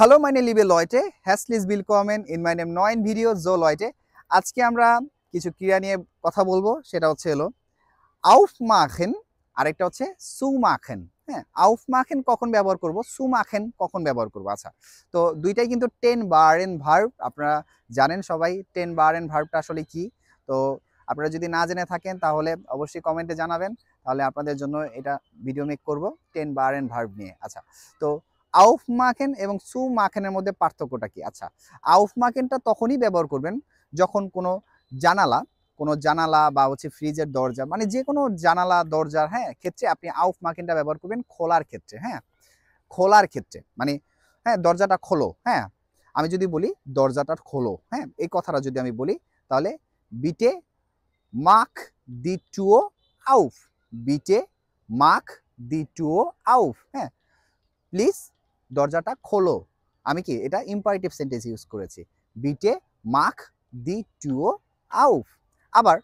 Hallo meine liebe Leute, herzlich willkommen in meinem neuen Video So Leute। আজকে আমরা কিছু ক্রিয়া নিয়ে কথা বলবো, সেটা হলো aufmachen আর একটা হচ্ছে zumachen। হ্যাঁ, aufmachen কখন ব্যবহার করব, zumachen কখন ব্যবহার করব। আচ্ছা, তো দুইটাই কিন্তু টেন বারেন ভার্ব। আপনারা জানেন সবাই টেন বারেন ভার্বটা আসলে কি। তো আপনারা যদি না জেনে থাকেন তাহলে অবশ্যই কমেন্টে জানাবেন, তাহলে আপনাদের জন্য এটা ভিডিও মেক করব টেন বারেন ভার্ব নিয়ে। আচ্ছা, তো aufmachen এবং zumachen এর মধ্যে পার্থক্যটা কি? আচ্ছা, aufmachenটা তখনই ব্যবহার করবেন যখন কোনো জানালা বা ফ্রিজের দরজা, মানে যে কোনো জানালা দরজার ক্ষেত্রে আপনি aufmachenটা ব্যবহার করবেন খোলার ক্ষেত্রে। খোলার ক্ষেত্রে মানে দরজাটা খোলো। আমি যদি বলি দরজাটা খোলো, এই কথাটা যদি আমি বলি তাহলে বিটে মাখ দি টুও আউফ, বিটে মাখ দি টুও আউফ। প্লিজ দরজাটা খোলো। আমি কি এটা ইম্পারেটিভ সেন্টেন্স ইউজ করেছি, বিটে মাখ দি টুও আউফ। আবার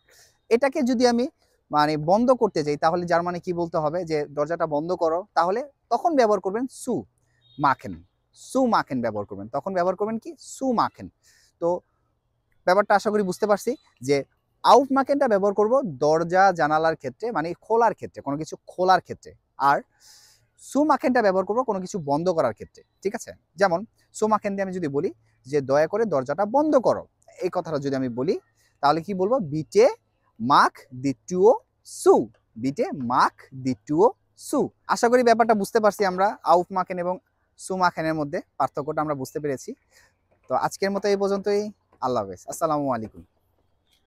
এটাকে যদি আমি মানে বন্ধ করতে চাই তাহলে জার্মানে কি বলতে হবে, যে দরজাটা বন্ধ করো, তাহলে তখন ব্যবহার করবেন সু মাখেন। সু মাখেন ব্যবহার করবেন, তখন ব্যবহার করবেন কি সু মাখেন। তো ব্যাপারটা আশা করি বুঝতে পারছি যে আউফ মাখেনটা ব্যবহার করব দরজা জানালার ক্ষেত্রে, মানে খোলার ক্ষেত্রে, কোনো কিছু খোলার ক্ষেত্রে। আর সুমাখেনটা ব্যবহার করবো কোনো কিছু বন্ধ করার ক্ষেত্রে। ঠিক আছে, যেমন সুমাখেন দিয়ে আমি যদি বলি যে দয়া করে দরজাটা বন্ধ করো, এই কথাটা যদি আমি বলি তাহলে কি বলবো, বিটে মাখ দি টুও সু, বিটে মাখ দি টুও সু। আশা করি ব্যাপারটা বুঝতে পারছি আমরা, আউফ মাখেন এবং সুমাখেনের মধ্যে পার্থক্যটা আমরা বুঝতে পেরেছি। তো আজকের মতো এই পর্যন্তই। আল্লাহ হাফেজ, আসসালামু আলাইকুম।